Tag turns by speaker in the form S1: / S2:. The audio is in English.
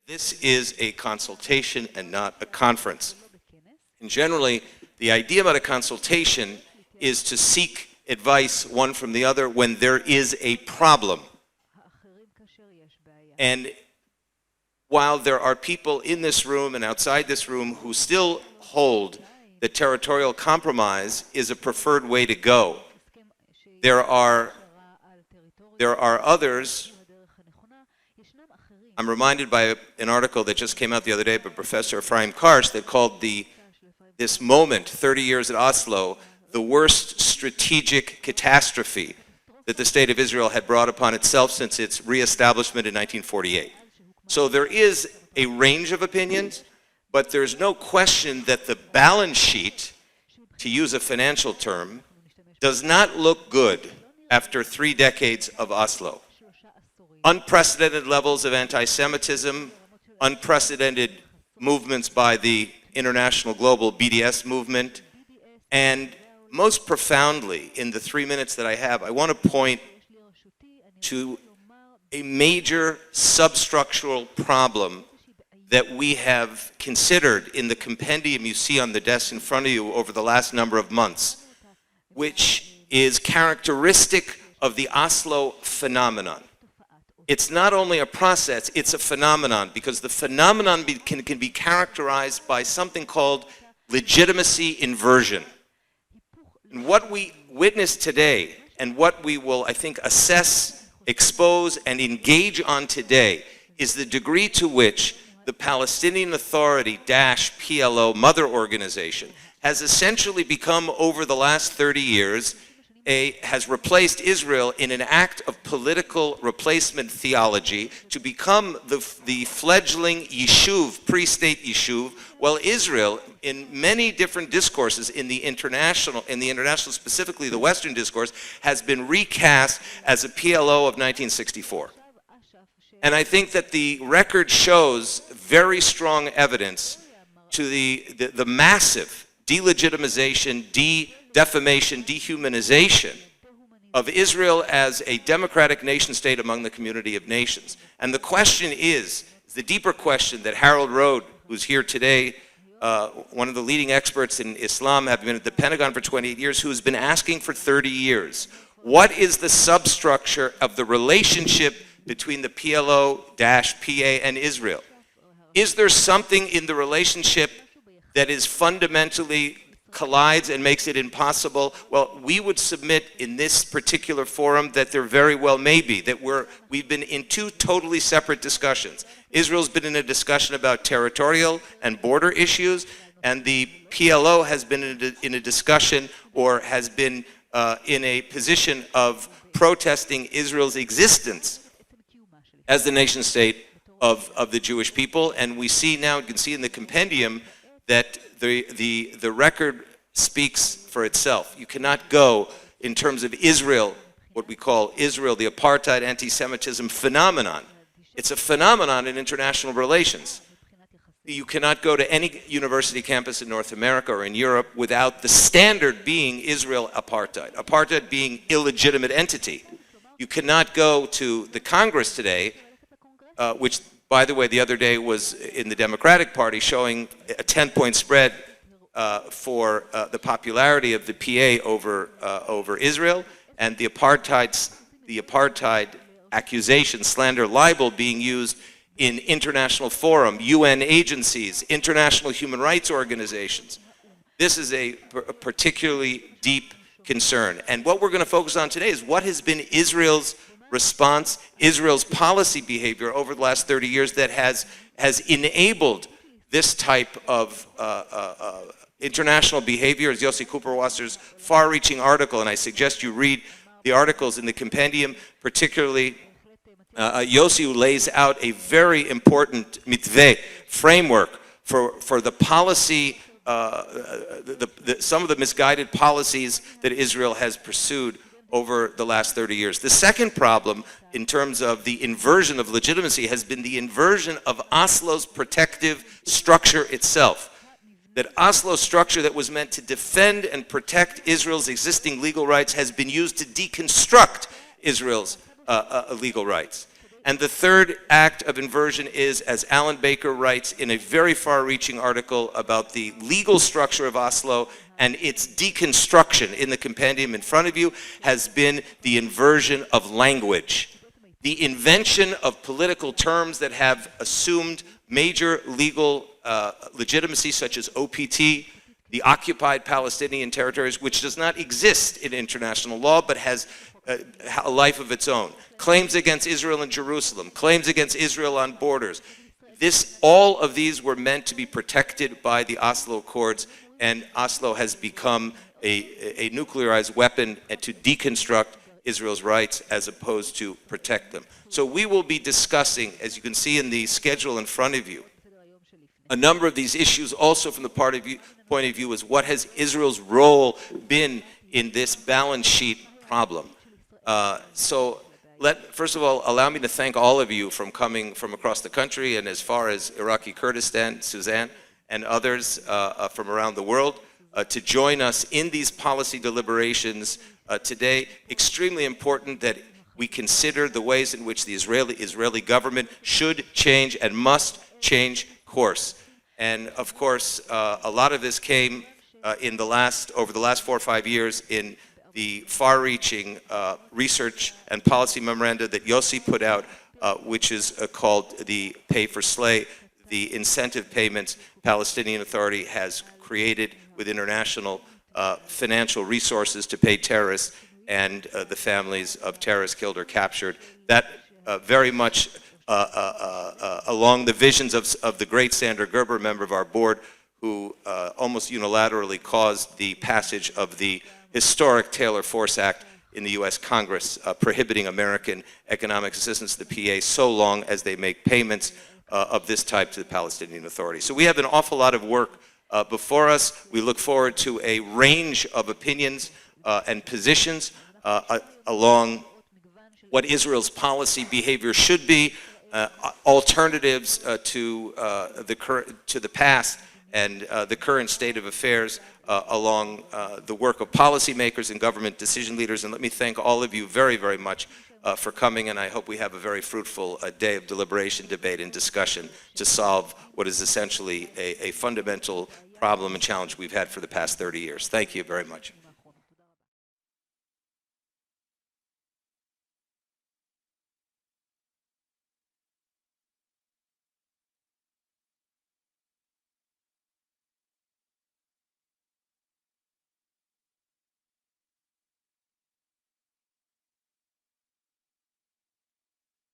S1: This is a consultation and not a conference. And generally, the idea about a consultation is to seek advice one from the other when there is a problem. And while there are people in this room and outside this room who still hold that territorial compromise is a preferred way to go, there are others. I'm reminded by an article that just came out the other day by Professor Ephraim Karsh that called this moment, 30 years at Oslo, the worst strategic catastrophe that the State of Israel had brought upon itself since its reestablishment in 1948. So there is a range of opinions, but there's no question that the balance sheet, to use a financial term, does not look good after 3 decades of Oslo. Unprecedented levels of anti-Semitism, unprecedented movements by the international global BDS movement, and most profoundly, in the 3 minutes that I have, I want to point to a major substructural problem that we have considered in the compendium you see on the desk in front of you over the last number of months, which is characteristic of the Oslo phenomenon. It's not only a process, it's a phenomenon, because the phenomenon can be characterized by something called legitimacy inversion. And what we witness today, and what we will, I think, assess, expose, and engage on today, is the degree to which the Palestinian Authority PLO mother organization has essentially become, over the last 30 years, has replaced Israel in an act of political replacement theology to become the fledgling yishuv, pre-state yishuv, while Israel, in many different discourses in the international, specifically the Western discourse, has been recast as a PLO of 1964. And I think that the record shows very strong evidence to the massive delegitimization, defamation, dehumanization of Israel as a democratic nation state among the community of nations. And the question is the deeper question that Harold Rode, who's here today, one of the leading experts in Islam, have been at the Pentagon for 28 years, who's been asking for 30 years. What is the substructure of the relationship between the PLO-PA and Israel? Is there something in the relationship that is fundamentally collides and makes it impossible? Well, we would submit in this particular forum that there very well may be, that we've been in 2 totally separate discussions. Israel's been in a discussion about territorial and border issues, and the PLO has been in a discussion, or has been in a position of protesting Israel's existence as the nation state of the Jewish people. And we see now, you can see in the compendium, that the record speaks for itself. You cannot go in terms of Israel, what we call Israel, the apartheid anti-Semitism phenomenon. It's a phenomenon in international relations. You cannot go to any university campus in North America or in Europe without the standard being Israel apartheid, apartheid being illegitimate entity. You cannot go to the Congress today, which, by the way, the other day was in the Democratic Party, showing a 10-point spread for the popularity of the PA over Israel, and the apartheid accusation, slander, libel being used in international forum, UN agencies, international human rights organizations. This is a particularly deep concern. And what we're going to focus on today is what has been Israel's response, Israel's policy behavior over the last 30 years that has enabled this type of international behavior, as Yossi Cooper-Wasser's far-reaching article, and I suggest you read the articles in the compendium, particularly Yossi, who lays out a very important mitveh, framework for the policy, some of the misguided policies that Israel has pursued over the last 30 years. The second problem, in terms of the inversion of legitimacy, has been the inversion of Oslo's protective structure itself. That Oslo structure that was meant to defend and protect Israel's existing legal rights has been used to deconstruct Israel's legal rights. And the third act of inversion is, as Alan Baker writes in a very far-reaching article about the legal structure of Oslo and its deconstruction in the compendium in front of you, has been the inversion of language. The invention of political terms that have assumed major legal legitimacy, such as OPT, the occupied Palestinian territories, which does not exist in international law but has a life of its own. Claims against Israel in Jerusalem, claims against Israel on borders. All of these were meant to be protected by the Oslo Accords, and Oslo has become a nuclearized weapon to deconstruct Israel's rights as opposed to protect them. So we will be discussing, as you can see in the schedule in front of you, a number of these issues also from the point of view is what has Israel's role been in this balance sheet problem. First of all, allow me to thank all of you from coming from across the country and as far as Iraqi Kurdistan, Suzanne, and others from around the world to join us in these policy deliberations today. Extremely important that we consider the ways in which the Israeli government should change and must change course. And of course, a lot of this came over the last 4 or 5 years in the far-reaching research and policy memoranda that Yossi put out, which is called the Pay for Slay, the incentive payments Palestinian Authority has created with international financial resources to pay terrorists and the families of terrorists killed or captured. That very much along the visions of the great Sandra Gerber, member of our board, who almost unilaterally caused the passage of the historic Taylor Force Act in the U.S. Congress, prohibiting American economic assistance to the PA so long as they make payments of this type to the Palestinian Authority. So we have an awful lot of work before us. We look forward to a range of opinions and positions along what Israel's policy behavior should be, alternatives to the past and the current state of affairs along the work of policymakers and government decision leaders. And let me thank all of you very, very much for coming, and I hope we have a very fruitful day of deliberation, debate, and discussion to solve what is essentially a fundamental problem and challenge we've had for the past 30 years. Thank you very much.